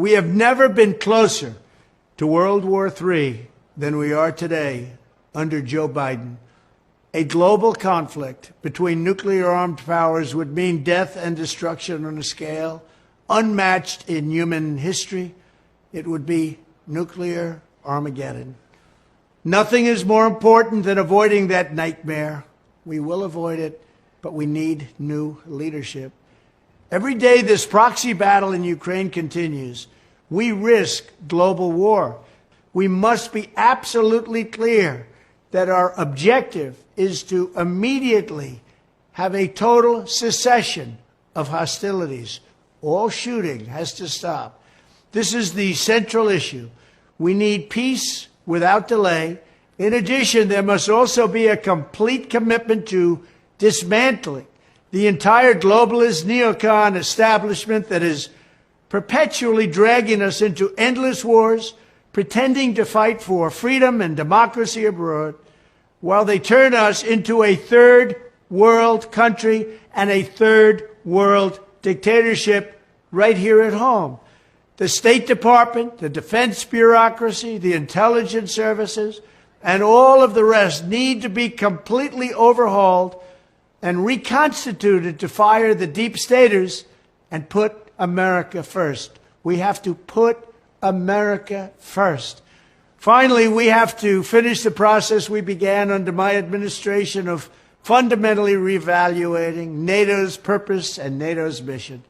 We have never been closer to World War III than we are today under Joe Biden. A global conflict between nuclear-armed powers would mean death and destruction on a scale unmatched in human history. It would be nuclear Armageddon. Nothing is more important than avoiding that nightmare. We will avoid it, but we need new leadership. Every day this proxy battle in Ukraine continues. We risk global war. We must be absolutely clear that our objective is to immediately have a total cessation of hostilities. All shooting has to stop. This is the central issue. We need peace without delay. In addition, there must also be a complete commitment to dismantling the entire globalist neocon establishment that is perpetually dragging us into endless wars, pretending to fight for freedom and democracy abroad, while they turn us into a third world country and a third world dictatorship right here at home. The State Department, the defense bureaucracy, the intelligence services, and all of the rest need to be completely overhauled and reconstituted to fire the deep staters and put America first. We have to put America first. Finally, we have to finish the process we began under my administration of fundamentally reevaluating NATO's purpose and NATO's mission.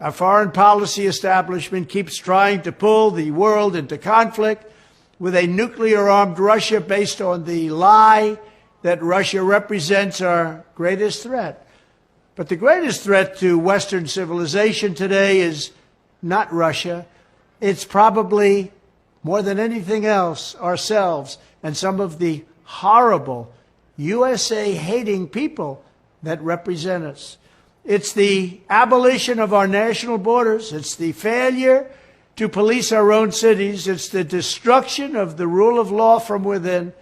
Our foreign policy establishment keeps trying to pull the world into conflict with a nuclear-armed Russia based on the lie that Russia represents our greatest threat. But the greatest threat to Western civilization today is not Russia. It's probably, more than anything else, ourselves and some of the horrible USA-hating people that represent us. It's the abolition of our national borders. It's the failure to police our own cities. It's the destruction of the rule of law from within.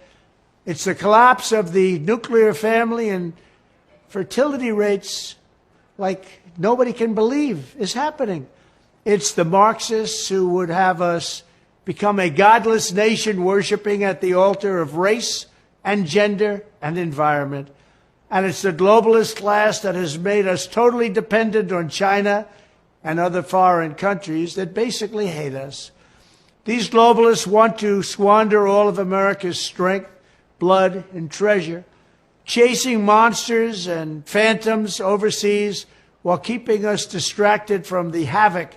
It's the collapse of the nuclear family and fertility rates like nobody can believe is happening. It's the Marxists who would have us become a godless nation worshiping at the altar of race and gender and environment. And it's the globalist class that has made us totally dependent on China and other foreign countries that basically hate us. These globalists want to squander all of America's strength, blood, and treasure, chasing monsters and phantoms overseas while keeping us distracted from the havoc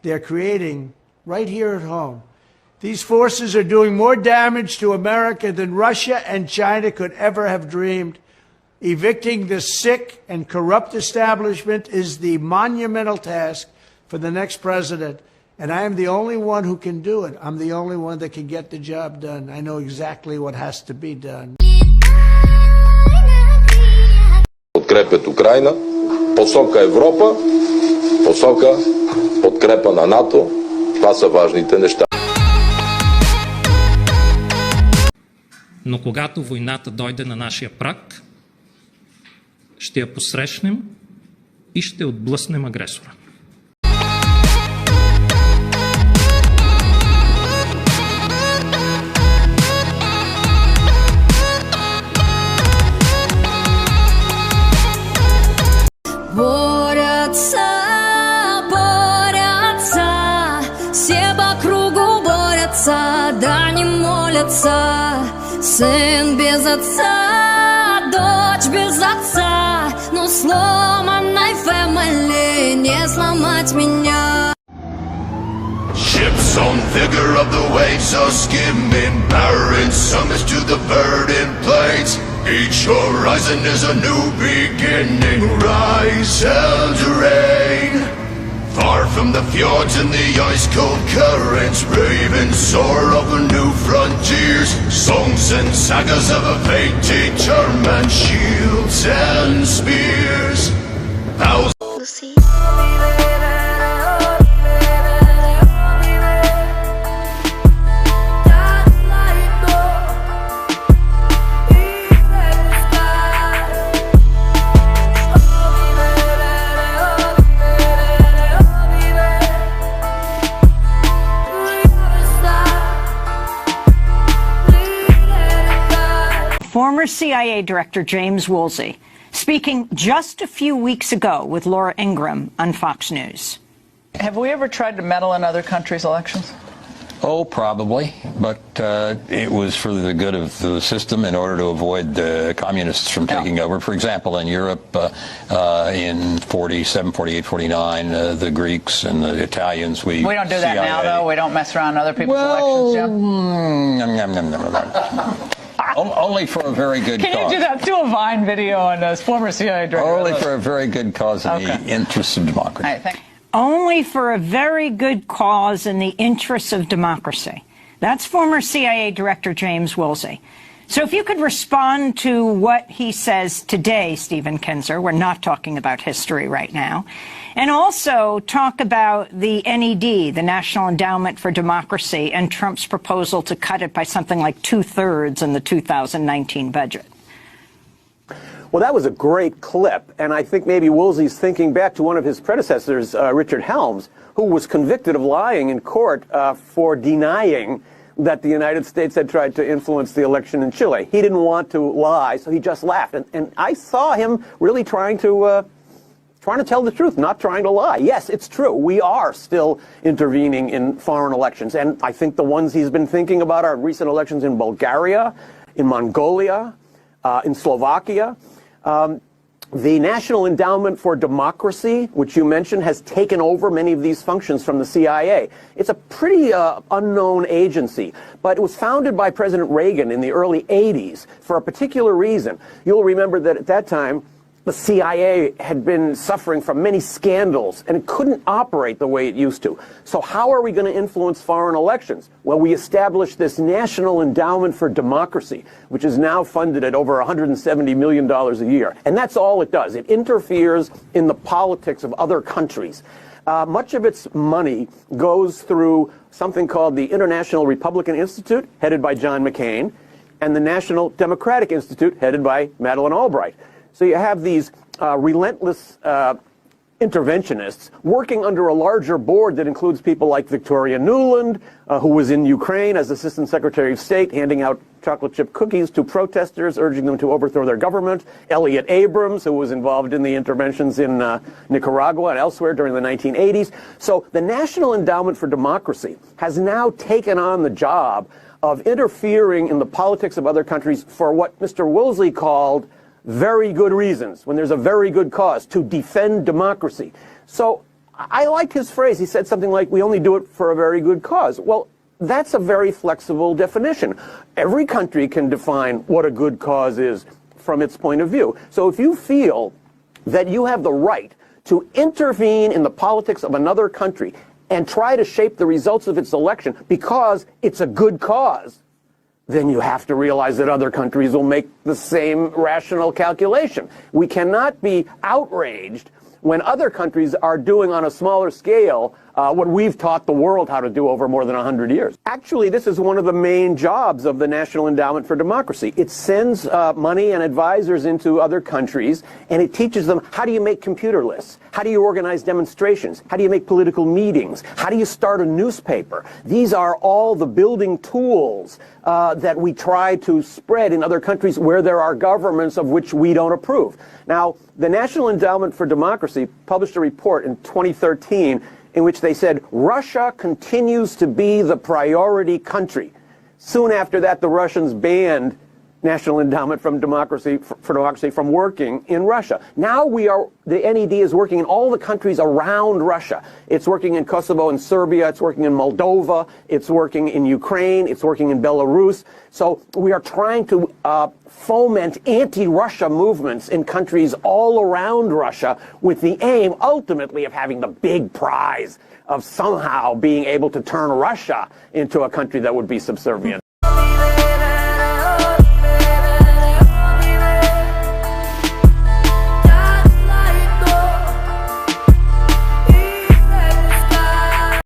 they're creating right here at home. These forces are doing more damage to America than Russia and China could ever have dreamed. Evicting the sick and corrupt establishment is the monumental task for the next president. And I am the only one who can do it. I'm the only one that can get the job done. I know exactly what has to be done. Подкрепят Украйна, посока Европа, посока подкрепа на НАТО. Това са важните неща. Но когато войната дойде на нашия праг, ще я посрещнем и ще отблъснем агресора. Борются, все по кругу борются, да не молятся. Сын без отца, дочь без отца, но сломанной фэмили не сломать меня. Ships on figure of the waves are skimming, barren summits to the verdant plains. Each horizon is a new beginning, rise and reign. Far from the fjords and the ice-cold currents, ravens soar over new frontiers. Songs and sagas of a fate determined, shields and spears. Thousands. former CIA Director James Woolsey, speaking just a few weeks ago with Laura Ingraham on Fox News. Have we ever tried to meddle in other countries' elections? Oh, probably, but it was for the good of the system in order to avoid the communists from taking over. For example, in Europe, in 47, 48, 49, the Greeks and the Italians, we don't do that now, though? We don't mess around other people's elections, yeah? Only for a very good cause. Can you do that? Do a Vine video on this former CIA director. Only for a very good cause in the interests of democracy. All right, thank you. Only for a very good cause in the interests of democracy. That's former CIA Director James Woolsey. So if you could respond to what he says today, Stephen Kinzer, we're not talking about history right now, and also talk about the NED, the National Endowment for Democracy, and Trump's proposal to cut it by something like 2/3 in the 2019 budget. Well, that was a great clip, and I think maybe Woolsey's thinking back to one of his predecessors, Richard Helms, who was convicted of lying in court for denying that the United States had tried to influence the election in Chile. He didn't want to lie, so he just laughed. And I saw him really trying to tell the truth, not trying to lie. Yes, it's true. We are still intervening in foreign elections, and I think the ones he's been thinking about are recent elections in Bulgaria, in Mongolia, in Slovakia. The National Endowment for Democracy, which you mentioned, has taken over many of these functions from the CIA. It's a pretty unknown agency, but it was founded by President Reagan in the early 80s for a particular reason. You'll remember that at that time, the CIA had been suffering from many scandals, and it couldn't operate the way it used to. So how are we going to influence foreign elections? Well, we established this National Endowment for Democracy, which is now funded at over $170 million a year. And that's all it does. It interferes in the politics of other countries. Much of its money goes through something called the International Republican Institute, headed by John McCain, and the National Democratic Institute, headed by Madeleine Albright. So you have these relentless interventionists working under a larger board that includes people like Victoria Nuland, who was in Ukraine as Assistant Secretary of State, handing out chocolate chip cookies to protesters, urging them to overthrow their government. Elliot Abrams, who was involved in the interventions in Nicaragua and elsewhere during the 1980s. So the National Endowment for Democracy has now taken on the job of interfering in the politics of other countries for what Mr. Woolsey called very good reasons, when there's a very good cause, to defend democracy. So I liked his phrase. He said something like, we only do it for a very good cause. Well, that's a very flexible definition. Every country can define what a good cause is from its point of view. So if you feel that you have the right to intervene in the politics of another country and try to shape the results of its election because it's a good cause, then you have to realize that other countries will make the same rational calculation. We cannot be outraged when other countries are doing on a smaller scale what we've taught the world how to do over more than 100 years. Actually, this is one of the main jobs of the National Endowment for Democracy. It sends money and advisors into other countries, and it teaches them how do you make computer lists? How do you organize demonstrations? How do you make political meetings? How do you start a newspaper? These are all the building tools that we try to spread in other countries where there are governments of which we don't approve. Now, the National Endowment for Democracy published a report in 2013 in which they said Russia continues to be the priority country. Soon after that, the Russians banned National Endowment for Democracy from working in Russia. Now the NED is working in all the countries around Russia. It's working in Kosovo and Serbia, it's working in Moldova, it's working in Ukraine, it's working in Belarus. So we are trying to foment anti-Russia movements in countries all around Russia with the aim ultimately of having the big prize of somehow being able to turn Russia into a country that would be subservient.